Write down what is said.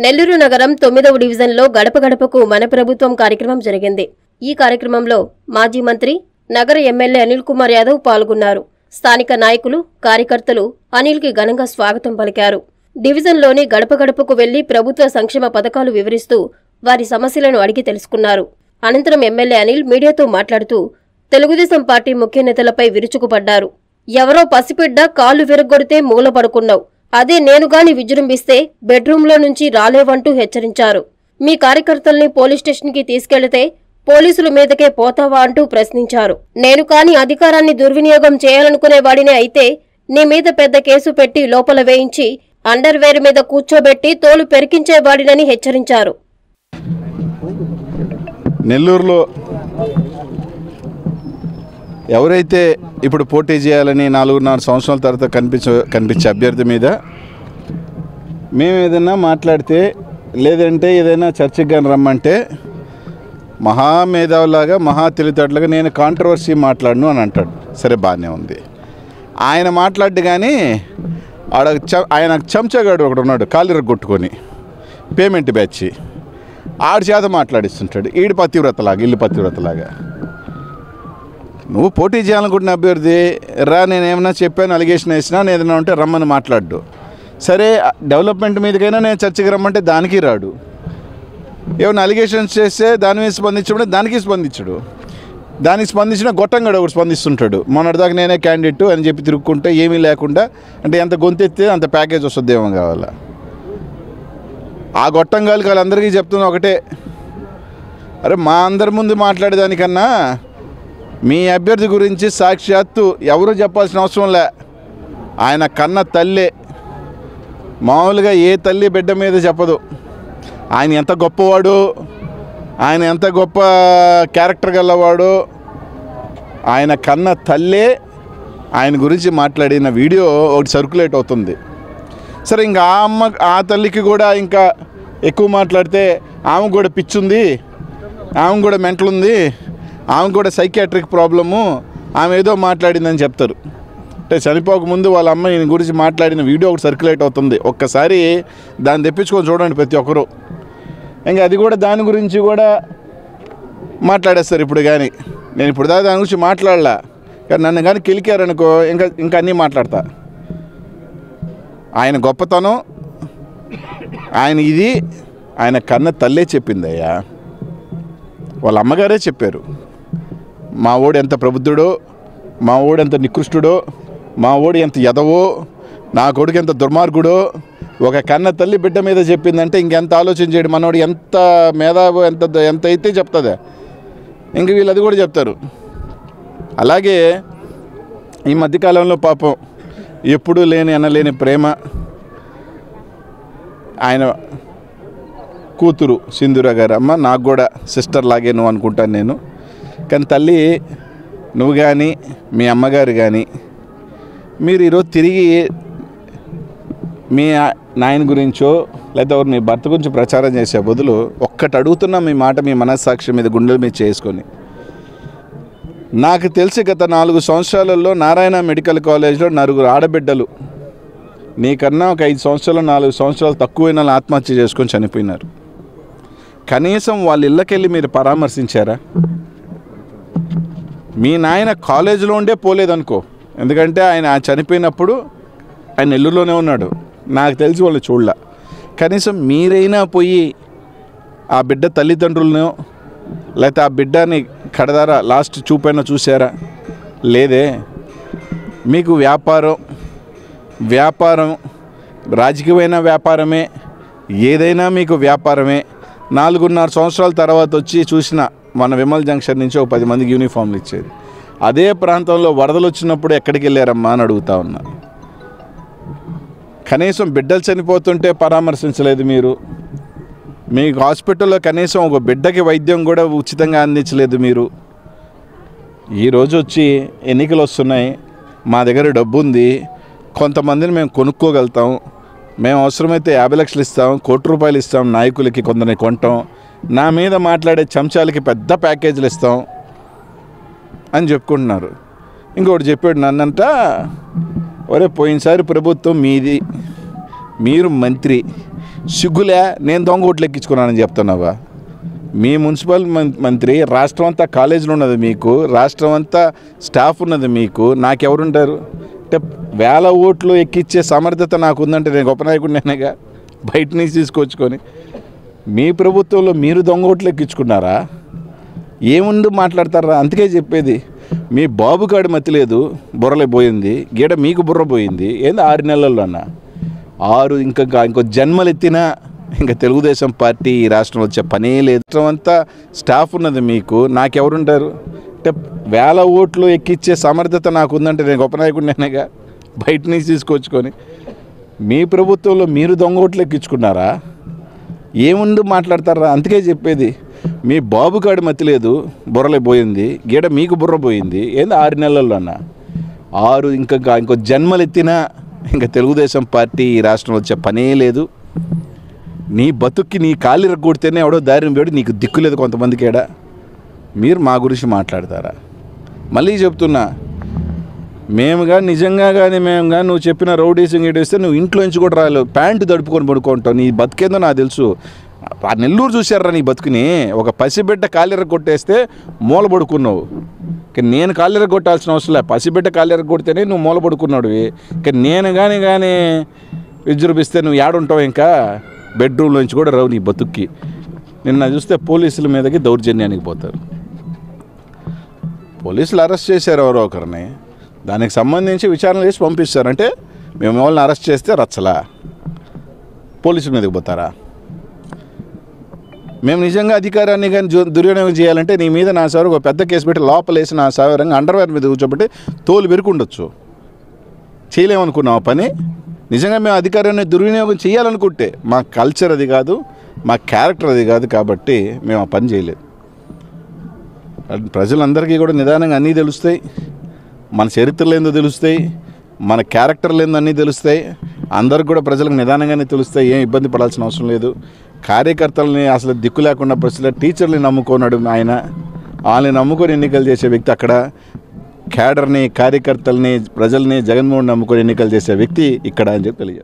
నెల్లూరు నగరం 9వ డివిజన్లో గడప గడపకు మన ప్రభుత్వం కార్యక్రమం జరిగింది. ఈ కార్యక్రమంలో మాజీ మంత్రి, నగర ఎమ్మెల్యే అనిల్ కుమార్ యాదవ్ పాల్గొన్నారు. స్థానిక నాయకులు, కార్యకర్తలు అనిల్కి ఘనంగా స్వాగతం పలికారు. డివిజన్లోని గడప గడపకు వెళ్లి ప్రభుత్వ సంక్షేమ పథకాలు వివరిస్తూ వారి సమస్యలను అడిగి తెలుసుకున్నారు. అనంతరం ఎమ్మెల్యే అనిల్ మీడియాతో మాట్లాడుతూ తెలుగుదేశం పార్టీ ముఖ్య నేతలపై విరుచుకుపడ్డారు. ఎవరో పసిబిడ్డ కాళ్లు విరగ్గొడితే మూలపడుకున్నావు, అదే నేనుగాని విజృంభిస్తే బెడ్రూంలో నుంచి రాలేవంటూ హెచ్చరించారు. మీ కార్యకర్తల్ని పోలీస్ స్టేషన్కి తీసుకెళ్తే పోలీసుల మీదకే పోతావా అంటూ ప్రశ్నించారు. నేను కాని అధికారాన్ని దుర్వినియోగం చేయాలనుకునేవాడినే అయితే నీ మీద పెద్ద కేసు పెట్టి లోపల వేయించి అండర్వేర్ మీద కూర్చోబెట్టి తోలు పెరికించేవాడినని హెచ్చరించారు. నెల్లూరులో ఎవరైతే ఇప్పుడు పోటీ చేయాలని 4.5 సంవత్సరాల తర్వాత కనిపించే అభ్యర్థి మీద మేము ఏదైనా మాట్లాడితే, లేదంటే ఏదైనా చర్చకి కానీ రమ్మంటే మహామేధావులాగా, మహా తెలివితేటలుగా నేను కాంట్రవర్సీ మాట్లాడను అని అంటాడు. సరే, బాగానే ఉంది. ఆయన మాట్లాడు కానీ ఆయన చెంచగాడు ఒకడు ఉన్నాడు, కాలిరగొట్టుకొని పేమెంట్ బ్యాచ్, ఆడి చేత మాట్లాడిస్తుంటాడు. ఈడు పతివ్రతలాగా, ఇల్లు పతివ్రతలాగా. నువ్వు పోటీ చేయాలనుకుంటున్న అభ్యర్థి రా, నేనేమన్నా చెప్పాను, అలిగేషన్ వేసినా, నేను ఏదైనా ఉంటే రమ్మని మాట్లాడు. సరే, డెవలప్మెంట్ మీదకైనా నేను చర్చకి రమ్మంటే దానికి రాడు. ఏమైనా అలిగేషన్స్ చేస్తే దాని మీద స్పందించడం, దానికి స్పందించడు. దానికి స్పందించిన గొట్టంగాడు ఒకటి స్పందిస్తుంటాడు. మొన్నటిదాకా నేనే క్యాండిడేట్ అని చెప్పి తిరుక్కుంటే ఏమీ లేకుండా, అంటే ఎంత గొంతెత్తే అంత ప్యాకేజ్ వస్తుందేమో కావాలా. ఆ గొట్టంగాలకి వాళ్ళందరికీ చెప్తున్నా ఒకటే, అరే మా అందరి ముందు మాట్లాడేదానికన్నా మీ అభ్యర్థి గురించి సాక్షాత్తు ఎవరు చెప్పాల్సిన అవసరం లే. ఆయన కన్న తల్లే, మామూలుగా ఏ తల్లి బిడ్డ మీద చెప్పదు. ఆయన ఎంత గొప్పవాడు, ఆయన ఎంత గొప్ప క్యారెక్టర్ గలవాడు, ఆయన కన్న తల్లే ఆయన గురించి మాట్లాడిన వీడియో ఒకటి సర్క్యులేట్ అవుతుంది. సరే, ఇంకా ఆ తల్లికి కూడా ఇంకా ఎక్కువ మాట్లాడితే ఆమె కూడా పిచ్చుంది, ఆమె కూడా మెంటల్ ఉంది, ఆమె కూడా సైకియాట్రిక్ ప్రాబ్లము, ఆమె ఏదో మాట్లాడిందని చెప్తారు. అంటే చనిపోకముందు వాళ్ళ అమ్మ ఈయన గురించి మాట్లాడిన వీడియో ఒకటి సర్క్యులేట్ అవుతుంది. ఒక్కసారి దాన్ని తెప్పించుకొని చూడండి ప్రతి ఒక్కరు. ఇంకా అది కూడా దాని గురించి కూడా మాట్లాడేస్తారు ఇప్పుడు. కానీ నేను ఇప్పుడు దాని గురించి మాట్లాడలా, కానీ నన్ను కానీ కెలికారనుకో ఇంకా అన్నీ మాట్లాడతా. ఆయన గొప్పతనం, ఆయన ఇది ఆయన కన్న తల్లే చెప్పిందయ్యా. వాళ్ళ అమ్మగారే చెప్పారు, మా ఓడు ఎంత ప్రబుద్ధుడో, మా ఓడు ఎంత నికృష్టుడో, మా ఓడు ఎంత ఎదవో, నా కొడుకు ఎంత దుర్మార్గుడో. ఒక కన్న తల్లి బిడ్డ మీద చెప్పిందంటే ఇంకెంత ఆలోచన చేయడు మనోడు, ఎంత మేధావు, ఎంత అయితే చెప్తుందా. ఇంక వీళ్ళు అది కూడా చెప్తారు. అలాగే ఈ మధ్యకాలంలో పాపం ఎప్పుడూ అనలేని ప్రేమ, ఆయన కూతురు సింధూర గారు, అమ్మ నాకు కూడా సిస్టర్ లాగే నువ్వు అనుకుంటాను నేను. కానీ తల్లి, నువ్వు కానీ మీ అమ్మగారు కానీ మీరు ఈరోజు తిరిగి మీ నాయన గురించో లేదా మీ భర్త గురించి ప్రచారం చేసే బదులు ఒక్కటి అడుగుతున్నా, మీ మాట మీ మనస్సాక్షి మీద గుండెల మీద చేసుకొని, నాకు తెలిసి గత 4 సంవత్సరాలలో నారాయణ మెడికల్ కాలేజ్లో 9 ఆడబిడ్డలు నీకన్నా ఒక 5 సంవత్సరాలు 4 సంవత్సరాలు తక్కువైన ఆత్మహత్య చేసుకొని చనిపోయినారు. కనీసం వాళ్ళ ఇళ్ళకెళ్ళి మీరు పరామర్శించారా? మీ నాయన కాలేజీలో ఉండే పోలేదనుకో, ఎందుకంటే ఆయన చనిపోయినప్పుడు ఆయన నెల్లూరులోనే ఉన్నాడు, నాకు తెలిసి వాళ్ళు చూడలే. కనీసం మీరైనా పోయి ఆ బిడ్డ తల్లిదండ్రులను లేకపోతే ఆ బిడ్డని కడదారా లాస్ట్ చూపైనా చూసారా? లేదే. మీకు వ్యాపారం రాజకీయమైన వ్యాపారమే, ఏదైనా మీకు వ్యాపారమే. 4.5 సంవత్సరాల తర్వాత వచ్చి చూసిన మన విమల్ జంక్షన్ నుంచి ఒక 10 మందికి యూనిఫామ్లు ఇచ్చేది. అదే ప్రాంతంలో వరదలు వచ్చినప్పుడు ఎక్కడికి వెళ్ళారమ్మా అని అడుగుతా ఉన్నా. కనీసం బిడ్డలు చనిపోతుంటే పరామర్శించలేదు మీరు. మీకు హాస్పిటల్లో కనీసం ఒక బిడ్డకి వైద్యం కూడా ఉచితంగా అందించలేదు మీరు. ఈరోజు వచ్చి ఎన్నికలు వస్తున్నాయి, మా దగ్గర డబ్బు ఉంది, కొంతమందిని మేము కొనుక్కోగలుగుతాం, మేము అవసరమైతే 50 లక్షలు ఇస్తాం, 1 కోటి రూపాయలు ఇస్తాం, నాయకులకి కొందరిని కొంటాం, నా మీద మాట్లాడే చెంచాలకి పెద్ద ప్యాకేజీలు ఇస్తాం అని చెప్పుకుంటున్నారు. ఇంకోటి చెప్పాడు నన్నంట, ఒరే పోయినసారి ప్రభుత్వం మీది, మీరు మంత్రి, సిగ్గులే నేను దొంగ ఓట్లు ఎక్కించుకున్నానని చెప్తున్నావా? మీ మున్సిపల్ మంత్రి రాష్ట్రం అంతా కాలేజీలు ఉన్నది మీకు, రాష్ట్రం అంతా స్టాఫ్ ఉన్నది మీకు, నాకెవరుంటారు అంటే వేల ఓట్లు ఎక్కించే సమర్థత నాకు ఉందంటే నేను గొప్ప నాయకుడినేగా బయట నుంచి తీసుకొచ్చుకొని. మీ ప్రభుత్వంలో మీరు దొంగ ఓట్లు ఎక్కించుకున్నారా? ఏముందు మాట్లాడతారా? అందుకే చెప్పేది, మీ బాబుగాడి మతి లేదు, బుర్రలే పోయింది, గీడ మీకు బుర్ర పోయింది. ఏంది 6 నెలల్లోనా? 6 ఇంకో జన్మలెత్తినా ఇంకా తెలుగుదేశం పార్టీ ఈ రాష్ట్రంలో వచ్చే పనే లేదు. రాష్ట్రం అంతా స్టాఫ్ ఉన్నది మీకు, నాకెవరుంటారు అంటే వేల ఓట్లు ఎక్కించే సమర్థత నాకు ఉందంటే నేను గొప్ప నాయకుడినేగా బయట నుంచి తీసుకొచ్చుకొని. మీ ప్రభుత్వంలో మీరు దొంగ ఓట్లు ఎక్కించుకున్నారా? ఏముందు మాట్లాడతారా? అందుకే చెప్పేది, మీ బాబుగాడి మతి లేదు, బుర్రలే పోయింది, గీడ మీకు బుర్ర పోయింది. ఏంది 6 నెలల్లోనా? 6 ఇంకో జన్మలెత్తినా ఇంకా తెలుగుదేశం పార్టీ ఈ రాష్ట్రంలో వచ్చే పనే లేదు. నీ బతుక్కి నీ కాళ్ళు ఇరగొడితేనే ఎవడో దారిని వేడు, నీకు దిక్కు లేదు కొంతమందికి. ఏడా మీరు మా గురించి మాట్లాడతారా? మళ్ళీ చెప్తున్నా, మేముగా నిజంగా కానీ నువ్వు చెప్పిన రౌడీసింగ్ ఇస్తే నువ్వు ఇంట్లోంచి కూడా రాలేవు, ప్యాంటు తడుపుకొని పడుకుంటావు. నీ బతికేందో నాకు తెలుసు. ఆ నెల్లూరు చూశారా నీ బతుకుని? ఒక పసిబిడ్డ కాళ్ళెర కొట్టేస్తే మూల పడుకున్నావు. నేను కాళ్ళెర కొట్టాల్సిన అవసరం లేదు, పసిబిడ్డ కాళ్ళెర కొడితేనే నువ్వు మూల పడుకున్నాడువి. నేను కానీ విజృంభిస్తే నువ్వు ఏడుంటావు? ఇంకా బెడ్రూమ్లోంచి కూడా రావు నీ బతుక్కి. నిన్న చూస్తే పోలీసుల మీదకి దౌర్జన్యానికి పోతారు. పోలీసులు అరెస్ట్ చేశారు ఎవరో ఒకరిని, దానికి సంబంధించి విచారణ చేసి పంపిస్తారంటే మేము వాళ్ళని అరెస్ట్ చేస్తే రచ్చలా పోలీసుల మీదకి పోతారా? మేము నిజంగా అధికారాన్ని కానీ దుర్వినియోగం చేయాలంటే నీ మీద నా సార్ ఒక పెద్ద కేసు పెట్టి లోపలేసి నా సావరంగా అండర్వేర్ మీద కూర్చోబెట్టి తోలు పెరుకుండొచ్చు. చేయలేమనుకున్నాం ఆ పని. నిజంగా మేము అధికారాన్ని దుర్వినియోగం చేయాలనుకుంటే మా కల్చర్ అది కాదు, మా క్యారెక్టర్ అది కాదు, కాబట్టి మేము ఆ పని చేయలేదు. ప్రజలందరికీ కూడా నిదానంగా అన్నీ తెలుస్తాయి, మన చరిత్రలు ఏందో తెలుస్తాయి, మన క్యారెక్టర్లు ఏందో అన్నీ తెలుస్తాయి. అందరికి కూడా ప్రజలకు నిదానంగానే తెలుస్తాయి, ఏం ఇబ్బంది పడాల్సిన అవసరం లేదు. కార్యకర్తలని అసలు దిక్కు లేకుండా ప్రజల టీచర్ని నమ్ముకున్నాడు ఆయన, వాళ్ళని నమ్ముకొని ఎన్నికలు చేసే వ్యక్తి అక్కడ. క్యాడర్ని, కార్యకర్తల్ని, ప్రజల్ని జగన్మోహన్ నమ్ముకొని ఎన్నికలు చేసే వ్యక్తి ఇక్కడ అని చెప్పి తెలియజేస్తారు.